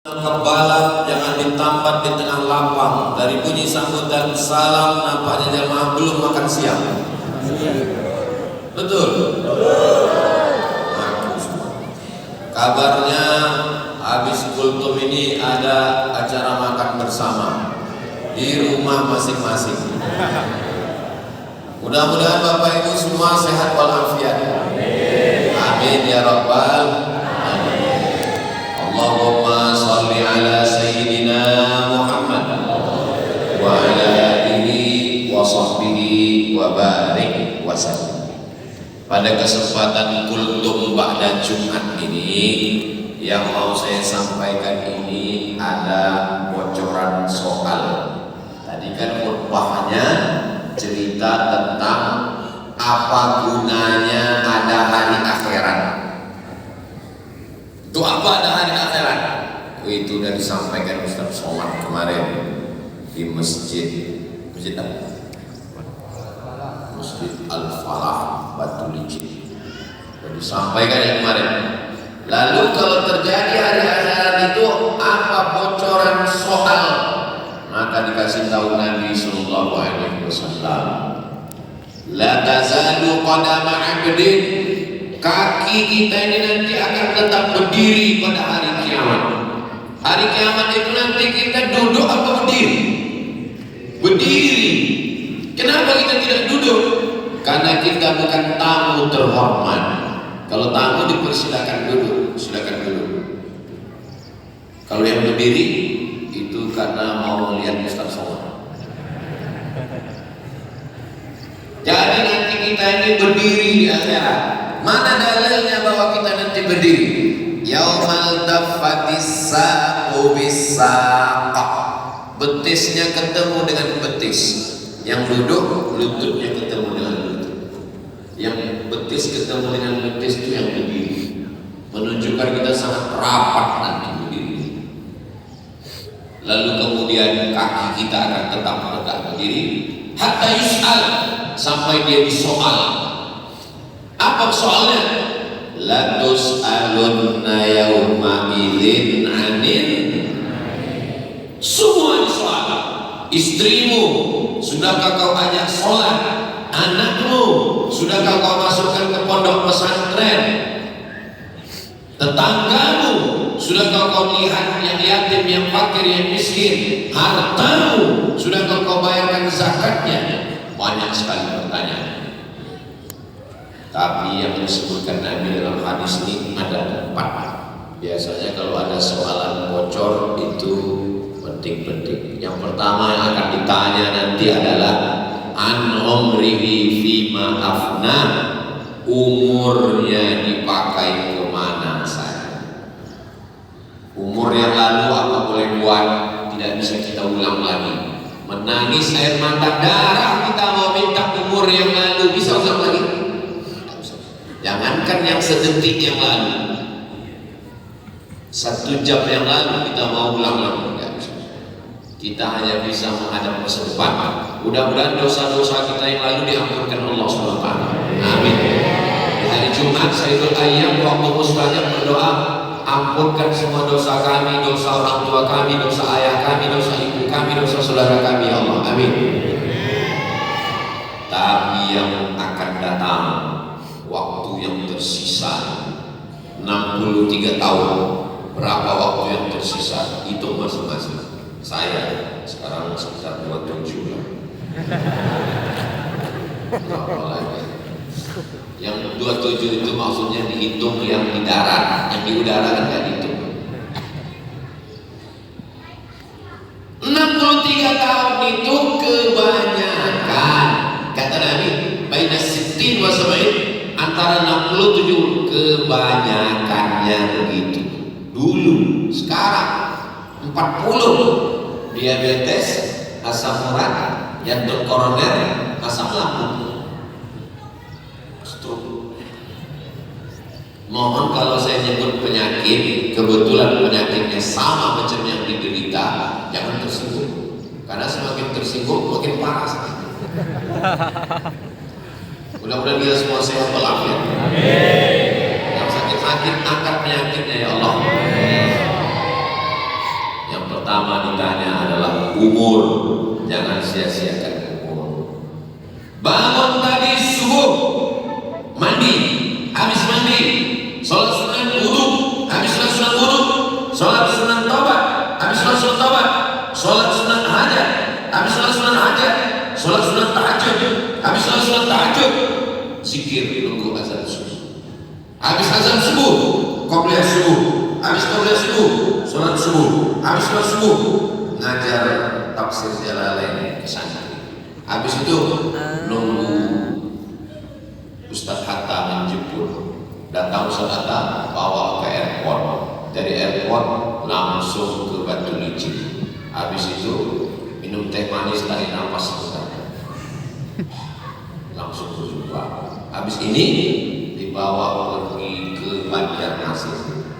Kebalap jangan ditambat di tengah lapang. Dari bunyi sambutan salam nampaknya jamaah belum makan siang. Betul? Kabarnya habis kultum ini ada acara makan bersama di rumah masing-masing. Mudah-mudahan Bapak Ibu semua sehat walafiat. Amin ya rabbal alamin. Allahumma sholli ala sayyidina Muhammad wa ala alihi wa sahbihi wa barik wa sallim. Pada kesempatan kultum ba'da Jumat ini, yang mau saya sampaikan ini ada bocoran soal. Tadi kan khutbahnya cerita tentang apa gunanya ada hari akhirat. Itu apa ada hari akhirat? Itu sudah disampaikan Ustaz Somad kemarin di masjid apa? Masjid Al-Falah Batu Licin. Sudah disampaikan yang kemarin. Lalu kalau terjadi hari akhirat itu apa bocoran soal? Maka dikasih tahu Nabi Sallallahu Alaihi Wasallam, la tazalu qadama 'abdin, kaki kita ini nanti akan tetap berdiri pada hari kiamat. Hari kiamat itu nanti kita duduk atau berdiri? Berdiri. Kenapa kita tidak duduk? Karena kita bukan tamu terhormat. Kalau tamu dipersilakan duduk, silakan duduk. Kalau yang berdiri itu karena mau melihat Ustaz Somad. Jadi nanti kita ini berdiri di akhirat. Mana dalilnya bahwa kita nanti berdiri? Yaumal taffatis saqu bis-saq. Betisnya ketemu dengan betis. Yang duduk lututnya ketemu dengan lutut. Yang betis ketemu dengan betis itu yang berdiri. Menunjukkan kita sangat rapat nanti berdiri. Lalu kemudian kaki kita akan tetap tegak berdiri. Hatta yus'al, sampai dia disoal. Apa soalnya? La tus'alunna yawma idzin 'anil. Semua disoal. Istrimu, sudahkah kau ajak sholat? Anakmu, sudahkah kau masukkan ke pondok pesantren? Tetanggamu, sudahkah kau lihat yang yatim, yang fakir, yang miskin? Hartamu, sudahkah kau bayarkan zakatnya? Banyak sekali pertanyaan. Tapi yang disebutkan Nabi dalam hadis ini ada 4. Biasanya kalau ada soalan bocor itu penting-penting. Yang pertama yang akan ditanya nanti adalah an umrihi fima afna, umurnya dipakai kemana saja. Umur yang lalu apa boleh buat, tidak bisa kita ulang lagi. Menangis air mata darah kita mau minta umur yang lalu, bisa ulang lagi? Jangankan yang sedetik yang lalu, 1 jam yang lalu kita mau ulang lagi. Kita hanya bisa menghadap masa depan. Mudah-mudahan dosa-dosa kita yang lalu diampunkan Allah SWT. Amin. Di hari Jumat Sayyidul Ayyam waktu mustajab berdoa, ampunkan semua dosa kami, dosa orang tua kami, dosa ayah kami, dosa ibu kami, dosa saudara kami, ya Allah. Amin. Tapi yang akan datang, waktu yang tersisa 63 tahun, berapa waktu yang tersisa? Itu masing-masing. Saya sekarang sekitar 27 lah. Berapa lagi? Yang 27 itu maksudnya dihitung yang di darat, yang di udara kan nggak dihitung. 63 tahun itu kebanyakan. Kata Nabi, baina sittin wa sab'in, antara 67, kebanyakannya begitu. Dulu, sekarang 40. Diabetes, asam urat, jantung koroner, asam lambung, stroke. Mohon kalau saya nyebut penyakit, kebetulan penyakitnya sama macam yang diderita, jangan tersinggung. Karena semakin tersinggung, makin parah sakit. Mudah-mudahan kita semua sehat walafiat. Yang sakit-sakit angkat penyakitnya ya Allah. pertama ditanya adalah umur. Jangan sia-siakan umur. Bangun tadi subuh, mandi, habis mandi, sholat sunnah wudu, habis sholat sunnah wudu, sholat sunnah taubat, habis sholat sunnah taubat, sholat sunnah hajat, habis sholat sunnah hajat, sholat sunnah tahajud, habis sholat sunnah tahajud, zikir nunggu azan subuh, habis azan subuh, qobliyah subuh, habis qobliyah subuh, sholat subuh, habis sholat subuh, ngajar tafsir Jalalain ke santri. Habis itu nunggu Ustaz Hatta menjemput. Datang Ustaz Hatta bawa ke airport. Dari airport langsung ke Batu Licin. Habis itu minum teh manis, tarik nafas sebentar. Langsung berjumpa. Habis ini dibawa pergi ke Banjarmasin.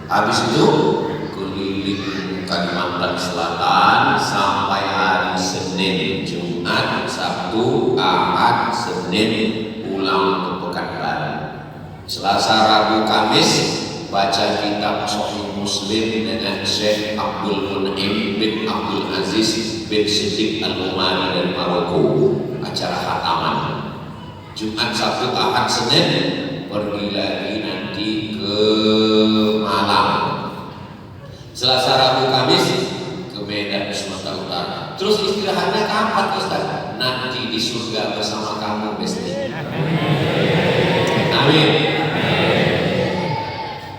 Habis itu keliling Kalimantan Selatan sampai hari Senin, Jumat, Sabtu, Ahad, Senin pulang ke Pekanbaru. Selasa, Rabu, Kamis baca kitab Sahih Muslim dengan Syekh Abdul Mun'im bin Abdul Aziz bin Siddiq Al-Umari dari Maroko, acara khataman. Jumat, Sabtu, Ahad, Senin pergi lagi nanti ke Malang. Selasa, Rabu, Kamis ke Medan, Sumatera Utara. Terus istirahatnya kapan Ustaz? Nanti di surga bersama kamu Besti. Amin.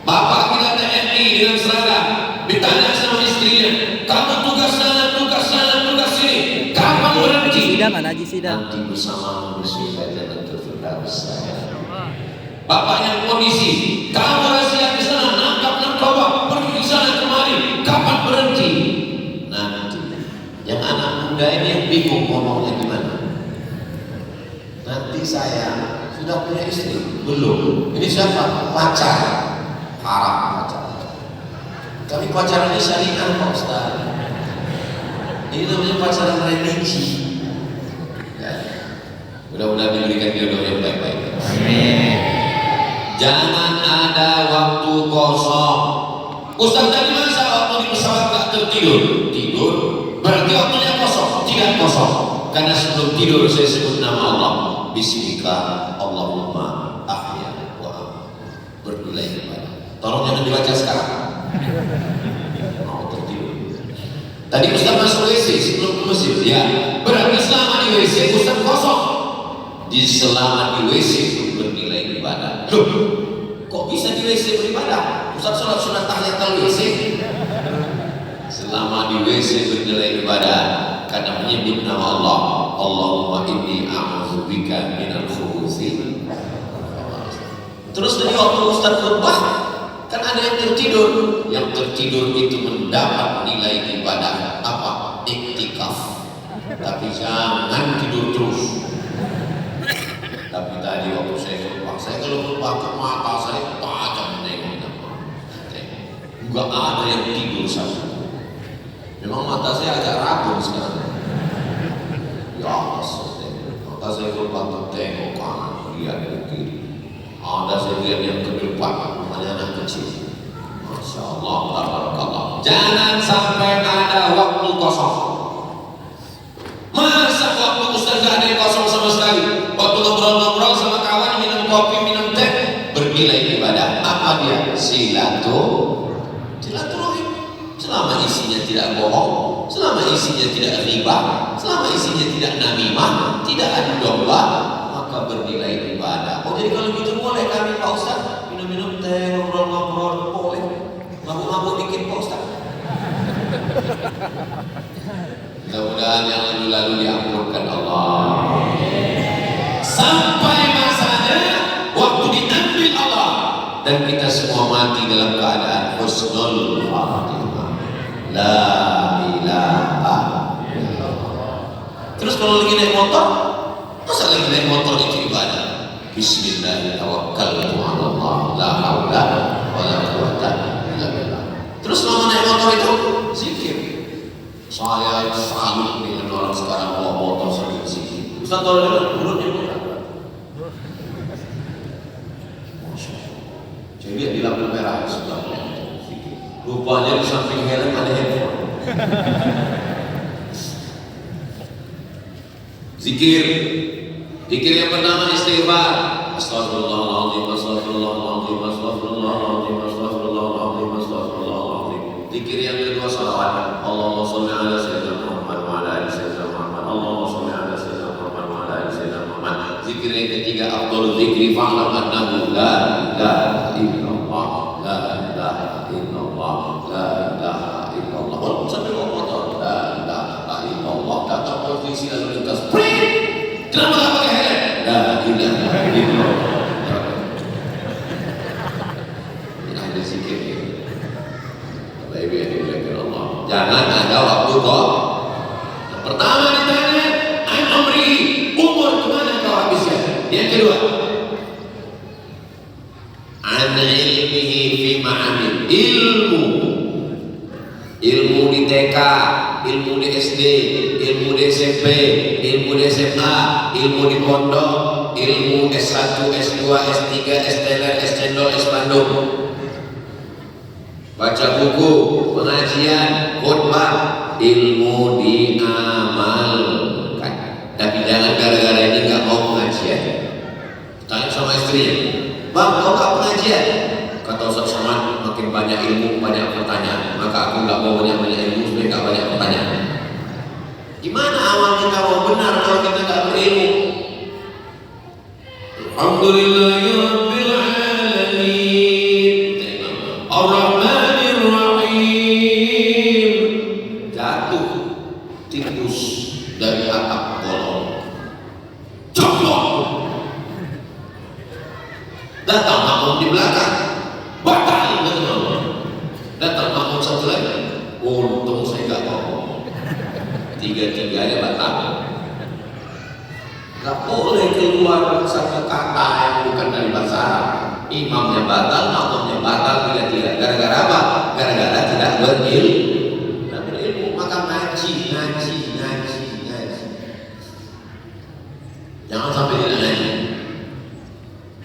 Bapak kita TNI dengan seragam, ditanya sama istrinya, kamu tugas sana, tugas sana, tugas sini, kapan berhenti? Nanti bersama di surga Jannatul Firdaus. Bapaknya polisi, kamu rahasia di sana, nangkap narkoba, pergi di sana kemari, kapan berhenti? Nanti. Yang anak muda ini yang bingung ngomongnya gimana. Nanti saya sudah punya istri, belum. Ini siapa? Pacar. Haram pacar. Tapi pacaran ini syariah Pak Ustaz. Ini namanya pacaran religi. Ya. Mudah-mudahan diberikan jodoh yang baik-baik. Amin. Jangan ada waktu kosong. Ustaz tadi masa waktu di pesawat gak tertidur? Tidur. Berarti waktunya kosong? Tidak kosong. Karena sebelum tidur saya sebut nama Allah. Bismika Allahumma ahya wa berdulai kepada. Tolong jangan dibaca sekarang. Mau tertidur. Tadi Ustaz masuk WC sebelum ke masjid. Ya. Berarti selama di WC Ustaz kosong. Selama di WC itu bernilai ibadah. Loh, kok bisa di WC beribadah? Ustaz sholat sunat tahiyatul WC. Selama di WC bernilai ibadah karena menyebut nama Allah. Allahumma inni a'udzubika minal khubuthi. Terus dari waktu Ustaz khutbah kan ada yang tertidur. Yang tertidur itu mendapat nilai ibadah apa? Iktikaf. Tapi jangan tidur terus. Tapi tadi waktu saya khutbah, saya kalau khutbah ke mata saya tajam nengok. Enggak ada yang tidur satu. Memang mata saya agak rabun sekarang. Ya Allah, mata saya khutbah tengok kanan, lihat ke kiri. Ada saya lihat yang ke depan, namanya anak kecil. Masya Allah, tabarakallah. Jangan sampai ada waktu kosong. Masa waktu Ustaz gak ada yang kosong sama sekali? Waktu ngobrol-ngobrol sama kawan, minum kopi, minum teh, bernilai ibadah. Apa dia? Silaturahim. Selama isinya tidak bohong, selama isinya tidak riba, selama isinya tidak namimah, tidak adu domba, maka bernilai ibadah. Oh jadi kalau gitu boleh kami Pak Ustaz minum-minum teh, ngobrol-ngobrol, boleh. Mabuk-mabuk dikit Pak Ustaz. Mudah-mudahan yang lalu-lalu diampunkan Allah. Sampai masanya waktu diambil Allah dan kita semua mati dalam keadaan husnul khatimah. La ilaha illallah. Terus kalau lagi naik motor, masa lagi naik motor itu ibadah? Bismillahirrahmanirrahim. La haula wala quwwata illa billah. Terus kalau naik motor itu zikir. Saya salut dengan orang sekarang bawa motor sambil zikir. Ustaz tahu dengan mulutnya murah. Jadi di lampu merah sudah zikir. Rupanya di samping helm ada handphone. Zikir. Zikir yang pertama istighfar. Astagfirullahaladzim, astagfirullahaladzim, astagfirullahaladzim, astagfirullahaladzim, astagfirullahaladzim. Zikir yang kedua salawat. Allahumma sholli ala sayyidina Muhammad wa ala ali sayyidina Muhammad. Allahumma sholli ala sayyidina Muhammad wa ala ali sayyidina Muhammad. Zikir yang ketiga afdhalul dzikri fa'lam annahu la ilaha illallah, la ilaha illallah, la ilaha illallah. Walaupun sampai ngomong la ilaha illallah, datang posisi lalu lintas. Kenapa nggak pakai helm? La ilaha illallah. Ini ada zikir. Jangan ada waktu kok. Yang pertama ditanya, an amri, umur kemana kau habiskan? Yang kedua, an ilmihi fi ma'amil, ilmu di TK, ilmu di SD, ilmu di SMP, ilmu di SMA, ilmu di pondok, ilmu S1, S2, S3, S-teler, S-cendol, S-bandung. Baca buku, pengajian, khutbah, ilmu diamalkan. Tapi jangan gara-gara ini nggak mau pengajian. Tanya sama istrinya, bang, mau nggak pengajian? Kata Ustaz Somad, makin banyak ilmu, banyak pertanyaan. Maka aku nggak mau banyak ilmu, supaya nggak banyak pertanyaan. Gimana awal kita mau benar kalau kita nggak berilmu? Alhamdulillahirabbil alamin. Ar-Rahmanir Rahim. Jatuh tikus dari atap kolong. Coplok. Datang makmum di belakang. Batal datang makmum satu lagi. Untung saya nggak ngomong. Tiga-tiganya batal. Nggak boleh keluar satu kata yang bukan dari bahasa Arab. Imamnya batal, makmumnya batal, tidak. Gara-gara apa? Gara-gara tidak berilmu. Maka ngaji. Jangan sampai tidak ngaji.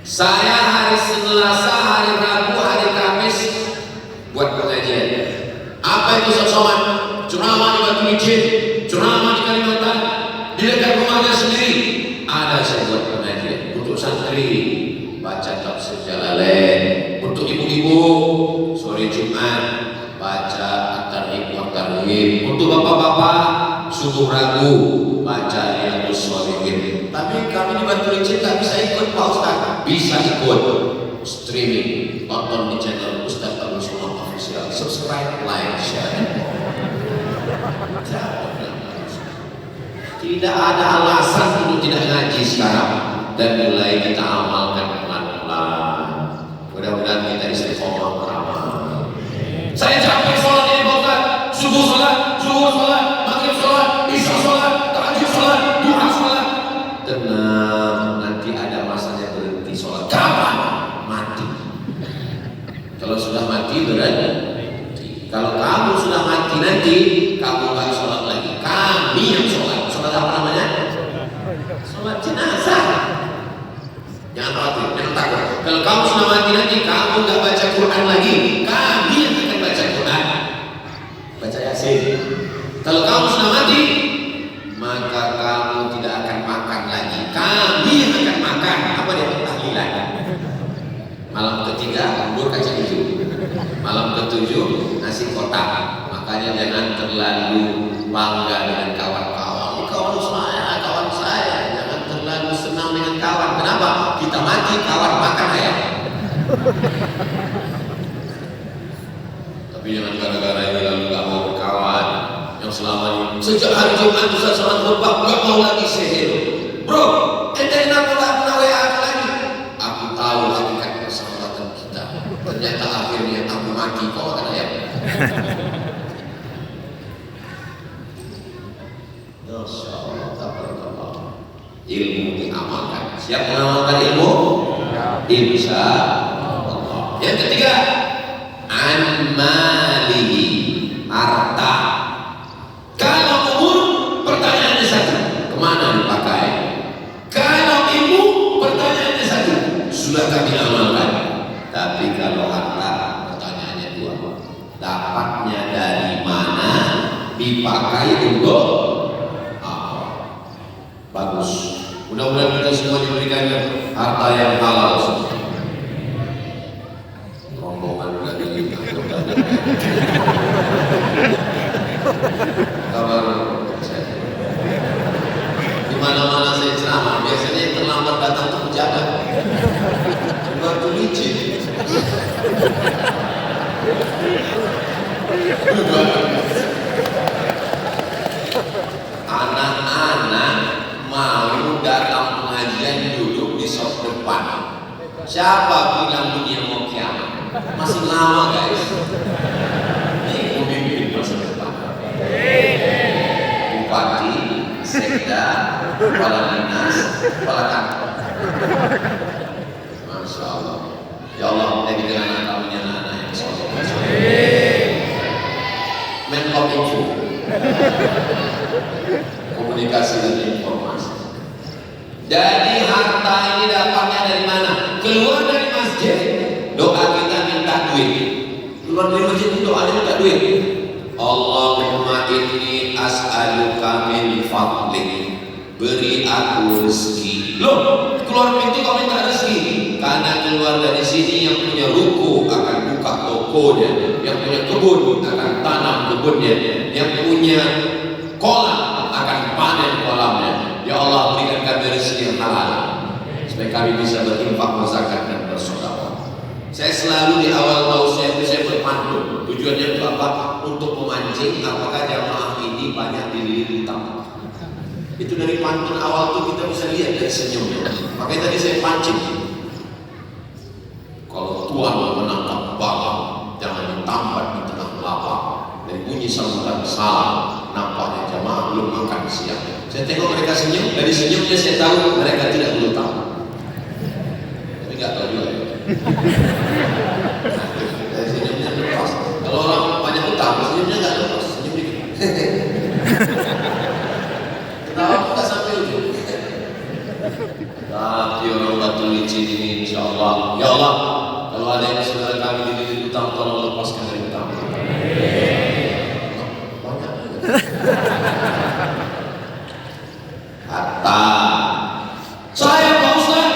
Saya hari Selasa, hari Rabu, hari Kamis buat pengajian. Apa itu Ustaz Somad? Ceramah di Batu Licin, ceramah di Kalimantan, di dekat rumahnya sendiri. Ada saya buat pengajian untuk santri, baca tafsir Jalalain. Untuk ibu-ibu, sore Jumat baca At-Targhib wa Tarhib. Untuk bapak-bapak, subuh Rabu baca Riyadhus Shalihin. Tapi kami di Batu Licin tak bisa ikut Pak Ustaz. Bisa ikut streaming, tonton di channel Ustaz Abdul Somad Official. Subscribe, like, share. Tidak ada alasan untuk tidak ngaji sekarang, dan mulai kita amalkan pelan-pelan. Mudah-mudahan kita istiqomah beramal. Saya capek sholat ini Pak Ustaz. Subuh sholat, zuhur sholat, maghrib sholat, isya sholat, tahajud sholat, duha sholat. Tenang, nanti ada masanya berhenti sholat. Kapan? Mati. Kalau sudah mati berarti. Kalau kamu sudah mati nanti, kamu nggak sholat lagi. Kami yang sholat. Sholat apa namanya? Sholat jenazah. Jangan khawatir, jangan takut. Kalau kamu sudah mati nanti, kamu nggak baca Quran lagi. Kami yang akan baca Quran. Baca Yasin. Kalau kamu sudah mati, maka kamu tidak akan makan lagi. Kami yang akan makan. Apa dia? Tahlilan. Malam ketiga, bubur kacang hijau. Malam ketujuh, nasi kotak. Makanya jangan terlalu bangga dengan kawan-kawan. Kawan saya. Jangan terlalu senang dengan kawan. Kenapa? Kita mati, kawan makan ayam. Tapi jangan gara-gara ini lalu gak mau berkawan. Yang selama ini sejak hari Jumat Ustaz Somad khutbah gak mau lagi sehir. Bro, ente kenapa gak pernah WA aku lagi? Aku tahu hakikat persahabatan kita. Ternyata akhirnya aku mati kok makan ayam. Masya Allah, tabarakallah. Ilmu diamalkan. Siap mengamalkan ilmu? Insya Allah. Yang ketiga, an malihi, harta. Kalau umur, pertanyaannya satu, kemana dipakai? Kalau ilmu, pertanyaannya satu, sudah kami amalkan. Tapi kalau harta, pertanyaannya dua, dapatnya dari mana dipakai untuk apa? Bagus. Mudah-mudahan kita semua diberikan harta yang halal. Rombongan dari kabar di mana-mana saya ceramah, biasanya yang terlambat datang itu pejabat. Batu licin. Anak-anak mau datang pengajian duduk di sop depan. Siapa bilang dunia mau kiamat? Masih lama guys. Ini pemimpin masa depan. Bupati, sekda, kepala dinas, kepala kantor. Masya Allah. Ya Allah, jadikan anak kami anak-anak yang soleh. Menkominfo, komunikasi dan informasi. Jadi harta ini dapatnya dari mana? Keluar dari masjid, doa kita minta duit. Keluar dari masjid itu doanya minta duit. Allahumma inni as'aluka min fadlik, beri aku rezeki. Loh, keluar pintu kau minta rezeki? Karena keluar dari sini yang punya ruko akan buka tokonya, yang punya kebun akan tanam kebunnya, yang punya kolam akan panen kolamnya. Ya Allah, berikan kami rezeki yang halal supaya kami bisa berinfak, berzakat dan bersedekah. Saya selalu di awal tausiah itu saya berpantun. Tujuannya itu apa? Untuk memancing apakah jamaah ini banyak dililit utang. Itu dari pantun awal tuh kita bisa lihat dari senyumnya. Makanya tadi saya pancing. Kalau Tuhan mau menangkap bala, jangan ditambat di tengah lapar. Dan bunyi sambutan salam, nampaknya jamaah belum makan siang. Saya tengok mereka senyum, dari senyumnya saya tahu mereka tidak berutang. Tapi nggak tahu juga. Dari senyumnya lepas. Kalau orang banyak utang, senyumnya nggak lepas, senyum dikit. Kenapa nggak sampai ujung? Tapi orang batu licin ini, insya Allah. Ya Allah, kalau ada yang saudara kami dililit utang, tolong lepaskan dari utang. Kata saya Pak Ustaz,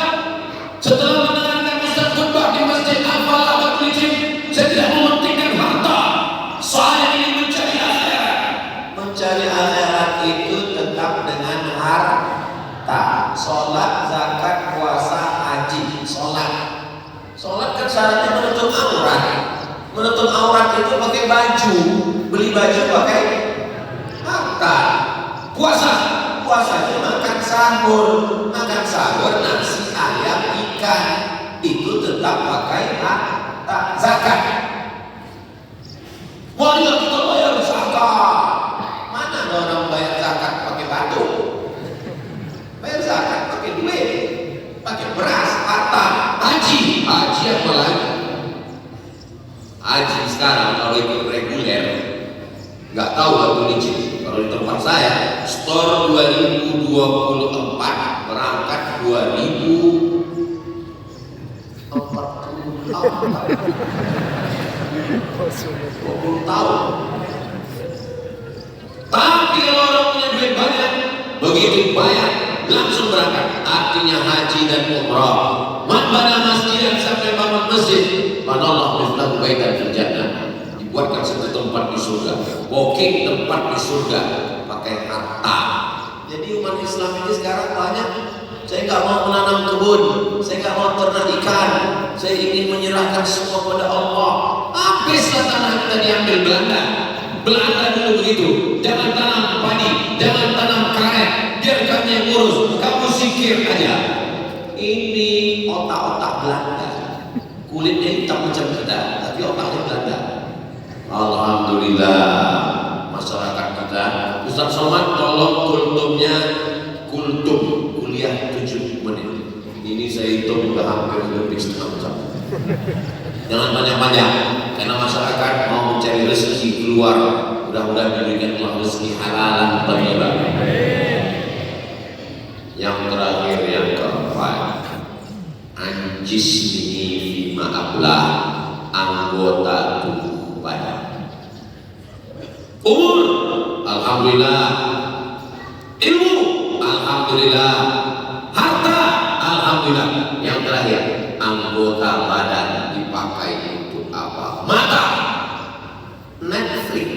setelah mendengarkan Ustaz khutbah di masjid Al-Falah batu licin, saya tidak mementingkan harta. Saya ingin mencari akhirat. Mencari akhirat itu tetap dengan harta. Sholat, zakat, puasa, haji. Sholat kan syaratnya menutup aurat. Menutup aurat itu pakai baju. Beli baju pakai harta. Puasanya makan sahur nasi ayam ikan itu tetap pakai harta. Zakat, wajib kita bayar zakat. Mana ada orang bayar zakat pakai batu? Bayar zakat pakai duit, pakai beras, harta. Haji yang lagi. Haji sekarang kalau ikut reguler nggak tahu batu licin. Kalau di tempat saya, store 2024 berangkat 2040 tahun. Tapi kalau orang punya duit banyak, begitu banyak langsung berangkat. Artinya haji dan umrah. Man bana masjidan, sampai bangun masjid, manallahu mithlahu baitan fil jannah. Dibuatkan satu tempat di surga, booking tempat di surga pakai harta. Jadi umat Islam ini sekarang banyak, saya nggak mau menanam kebun, saya nggak mau ternak ikan, saya ingin menyerahkan semua pada Allah. Habislah tanah kita diambil Belanda. Belanda dulu begitu, jangan tanam padi, jangan tanam karet, biar kami yang ngurus, kamu sikir aja. Ini otak-otak Belanda, kulitnya hitam macam kita, tapi otaknya Belanda. Alhamdulillah masyarakat kita. Ustaz Somad tolong kultumnya, kultum kuliah 7 menit. Ini saya hitung udah hampir lebih setengah jam. Jangan banyak-banyak, karena masyarakat mau mencari rezeki keluar. Mudah-mudahan diberikan Allah rezeki halalan thayyibah. Yang terakhir, yang keempat, anjisni fima ablah, anggota tubuh badan. Umur alhamdulillah. Ilmu, alhamdulillah. Harta, alhamdulillah. Yang terakhir, anggota badan dipakai untuk apa? Mata, Netflix.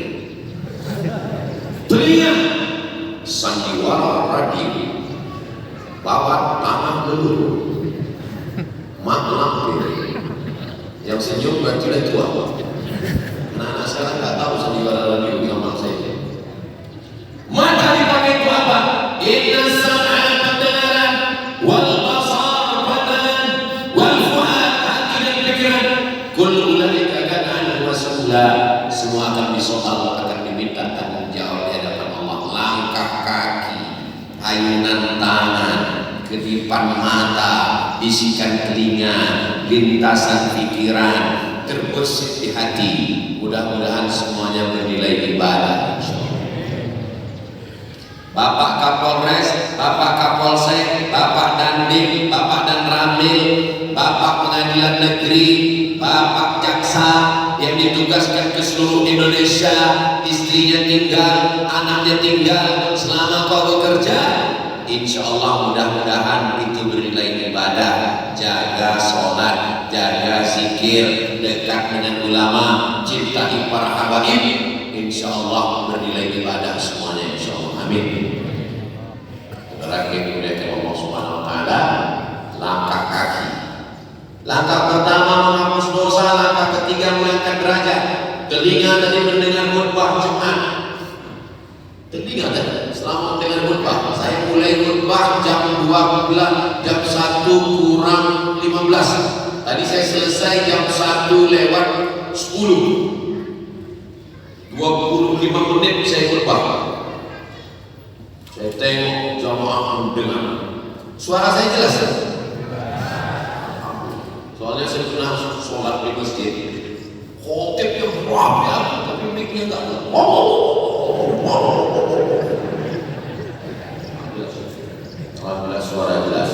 Telinga, sandiwara radio. Bawa tanah melulu. Maklum, yang senyum berarti udah tua. Nah, sekarang nggak tahu sandiwara radio sama saya. Mata dipakai itu apa? Inna sam'a pendengaran, wal basar pandangan, wal fuad hati dan pikiran. Kullu dzalika kana anhu mas'ula. Semua akan disoal, akan diminta tanggung jawab di hadapan Allah. Langkah kaki, ayunan tangan, kedipan mata, bisikan telinga, lintasan pikiran, terbesit di hati. Mudah-mudahan semuanya bernilai ibadah. Bapak Kapolres, Bapak Kapolsek, Bapak Dandim, Bapak dan Ramil, Bapak Pengadilan Negeri, Bapak Jaksa yang ditugaskan ke seluruh Indonesia, istrinya tinggal, anaknya tinggal, selama kau bekerja, insya Allah mudah-mudahan itu bernilai ibadah. Jaga sholat, jaga zikir, dekat dengan ulama, cintai para habaib, insya Allah bernilai ibadah semuanya, insya Allah. Amin. Terakhir dimuliakan Allah Subhanahu Wa Taala. Langkah kaki. Langkah pertama menghapus dosa, langkah ketiga mengangkat derajat. Telinga tadi mendengar khutbah Jumat. Telinga tadi selama mendengar khutbah. Saya mulai khutbah jam 12, jam 1 kurang 15. Tadi saya selesai jam 1 lewat 10. 25 menit saya khutbah. Saya tengok jamaah mendengar. Suara saya jelas kan? Soalnya saya pernah sholat di masjid. Khotibnya berapa ya? Tapi mic-nya enggak ada. Alhamdulillah suara jelas.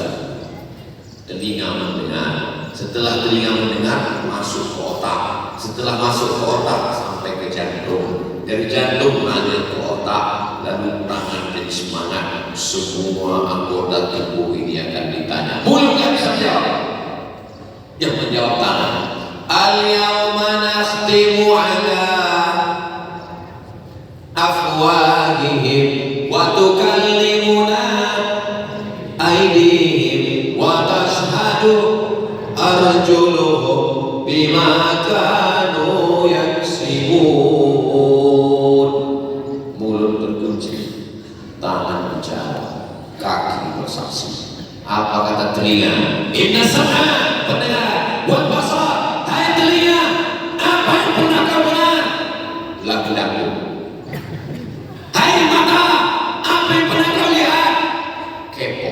Telinga mendengar. Setelah telinga mendengar, masuk ke otak. Setelah masuk ke otak, sampai ke jantung. Dari jantung mengalir ke otak, lalu tangan jadi semangat. Semua anggota tubuh ini akan ditanya. Mulut nggak bisa menjawab. Yang menjawab tangan. Al-yawma nakhtimu ala afwahihim wa tukallimuna aydihim wa tashhadu arjuluhum bima kanu yaksibun. Mulut terkunci, tangan bicara, kaki bersaksi. Apa kata telinga? Inna sam'a pendengaran, wal basar hai telinga, apa yang pernah kau dengar? Lagu dangdut. Hai mata, apa yang pernah kau lihat? Kepo.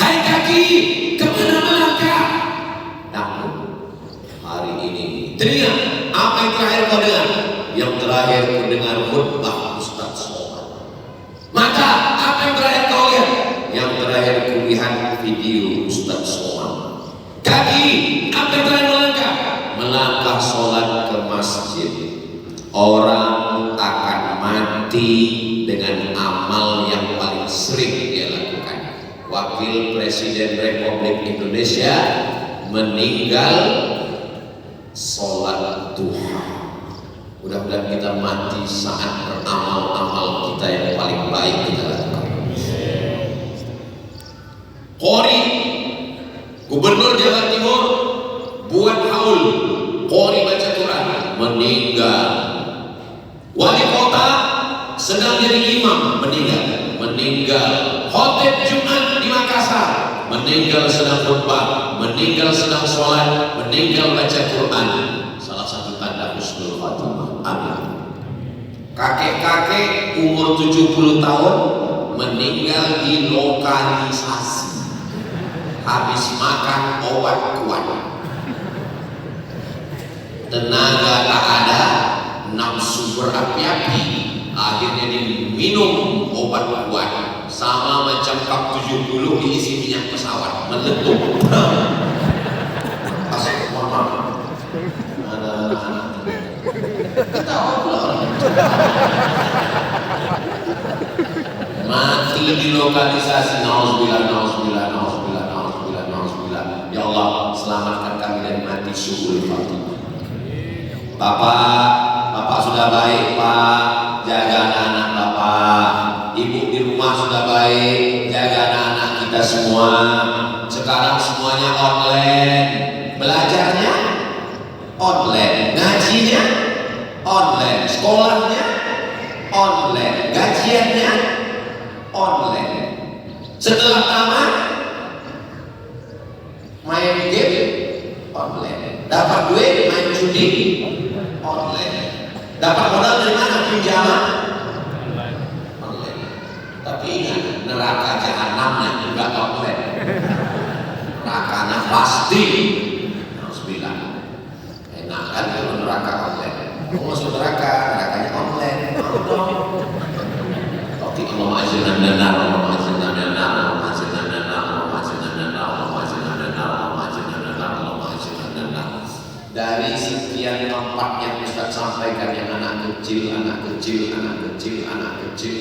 Hai kaki, kemana melangkah? Dangdut. Hari ini telinga, apa yang terakhir kau dengar? Yang terakhir kau dengar khutbah Ustaz Somad. Mata, apa yang terakhir kau lihat? Yang terakhir kulihat video Ustaz Somad. Kaki, apa yang terakhir melangkah? Melangkah sholat ke masjid. Orang akan mati dengan amal yang paling sering dia lakukan. Wakil Presiden Republik Indonesia meninggal sholat duha. Mudah-mudahan kita mati saat beramal-amal kita yang paling baik kita lakukan. Qori, Gubernur Jawa Timur buat haul, Qori baca Quran, meninggal. Wali kota sedang jadi imam, meninggal. Khotib Jumat di Makassar, meninggal sedang khutbah, meninggal sedang sholat, meninggal baca Quran. Salah satu tanda husnul khatimah. Amin. Kakek-kakek umur 70 tahun meninggal di lokalisasi. Habis makan obat kuat, tenaga tak ada, nafsu berapi-api, akhirnya diminum obat kuat. Sama macam kap 70 diisi minyak pesawat, meletup. Asal mama ada anak ketawa pula orang. Mati di lokalisasi. Nauzubillah, nauzubillah, nauzubillah, nauzubillah, nauzubillah. Ya Allah, selamatkan kami dari mati suul khatimah. Bapak sudah baik Pak, jaga anak-anak Bapak. Ibu di rumah sudah baik, jaga anak-anak kita semua. Sekarang semuanya online, belajarnya online, ngajinya online, sekolahnya online, gajiannya online. Setelah tamat main game online, dapat duit main judi online, dapat modal dari mana? Pinjaman online. Tapi ingat, neraka jahanamnya juga online. Nerakanya pasti harus bilang enak kan kalau neraka online. Mau masuk neraka, nerakanya online. Tapi Allah azinan dan Allah azinan dan Allah azinan dan Allah azinan dan Allah azinan dan Allah azinan dan Allah azinan dan Allah. Dari sekian tempat yang Ustaz sampaikan, yang anak kecil, anak kecil, anak kecil, anak kecil,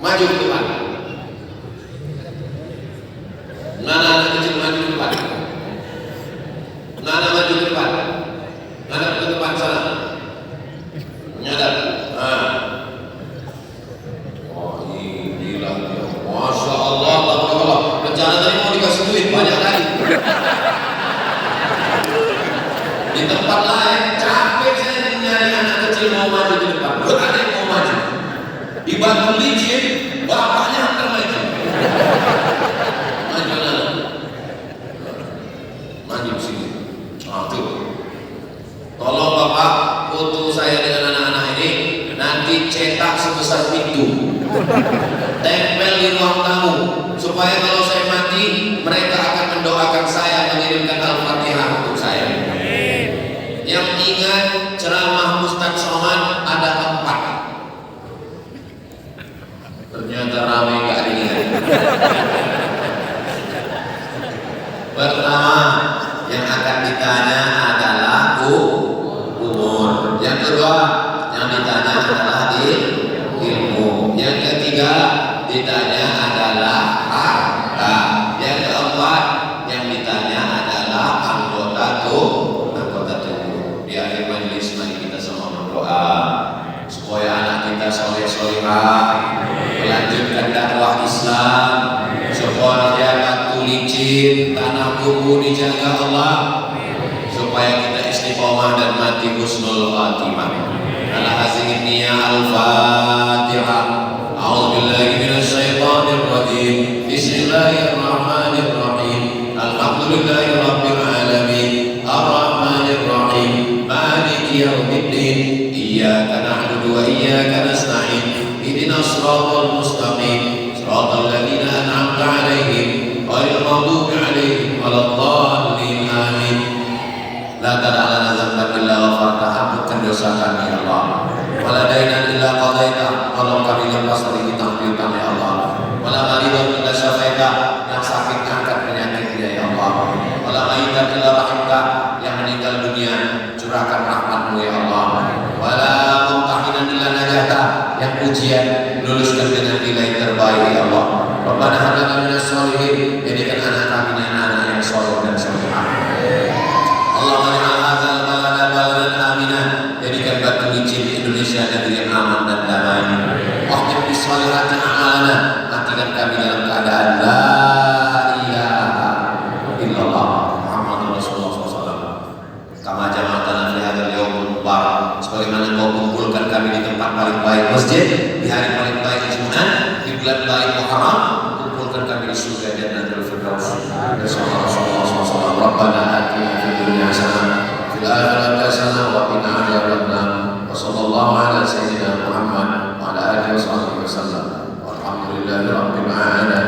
maju ke depan. Mana anak kecil maju ke depan? Mana maju ke depan? Mana ke depan sana? Menyadap. Oh ini lagi. Masya Allah, tabarakallah. Rencana tadi mau dikasih duit banyak kali. Di tempat lain capek saya nyari anak kecil mau maju ke depan. Buat ada yang mau maju. Di Batu Licin bapaknya akan maju. Maju lah. Maju sini. Tuh. Tolong Bapak foto saya dengan anak-anak ini, nanti cetak sebesar pintu, tempel di ruang tamu, supaya kalau saya mati mereka akan mendoakan saya, mengirimkan Al-Fatihah untuk saya. Yang ingat ceramah Ustaz Somad ada 4. Ternyata ramai gak dilihat. Pertama yang akan ditanya adalah umur. Yang kedua yang ditanya adalah ilmu. Yang ketiga ditanya adalah harta. Yang keempat yang ditanya adalah anggota tubuh. Di akhir majelis mari kita semua berdoa supaya anak kita soleh-solehah, melanjutkan dakwah Islam, supaya Batu Licin, tanah kubu dijaga Allah, supaya kita istiqomah dan mati husnul khatimah. Ala hazihi niyya al-Fatihah. A'udzubillahi minasyaitonir rajim. Bismillahirrahmanirrahim. Alhamdulillahi rabbil alamin. Ar-Rahmanir Rahim. Maliki yaumiddin. Iyyaka na'budu wa iyyaka nasta'in. Ihdinas siratal mustaqim. Siratal ladzina an'amta 'alaihim ghairil maghdubi 'alaihim waladdallin. Amin. La tad'a lana dzamban illa ghafartahu, ampunkan dosa kami ya Allah. Wala dainan illa qadaita, tolong kami lepas dari hutang-piutang ya Allah. Wala maridan illa syafaita, yang sakit angkat penyakitnya ya Allah. Wala maitan illa rahimta, yang meninggal dunia curahkan rahmat-Mu ya Allah. Wala mumtahinan illa najata, yang ujian luluskan dengan nilai terbaik ya Allah. Rabbana hab lana minas sholihin, jadikan anak kami anak yang saleh dan salihah. Allahumma ja'al hadzal balada baladan aminan, jadikan Batu Licin di Indonesia negeri yang aman dan damai. Waqtim bis sholihati a'malana, matikan kami dalam keadaan la ilaha illallah Muhammadur Rasulullah SAW. Kama jama'atana fi hadzal yaumil mubarak, sebagaimana Kau kumpulkan kami di tempat paling baik masjid, di hari paling baik Jumat, di bulan baik Muharram, kumpulkan kami di surga Jannatul Firdaus. Rasulullah SAW. Rabbana atina fid dunya hasanah, fil akhirati hasanah wa qina adzabannar. Wa sallallahu ala sayyidina Muhammad wa ala alihi wasallam. Walhamdulillahi rabbil alamin.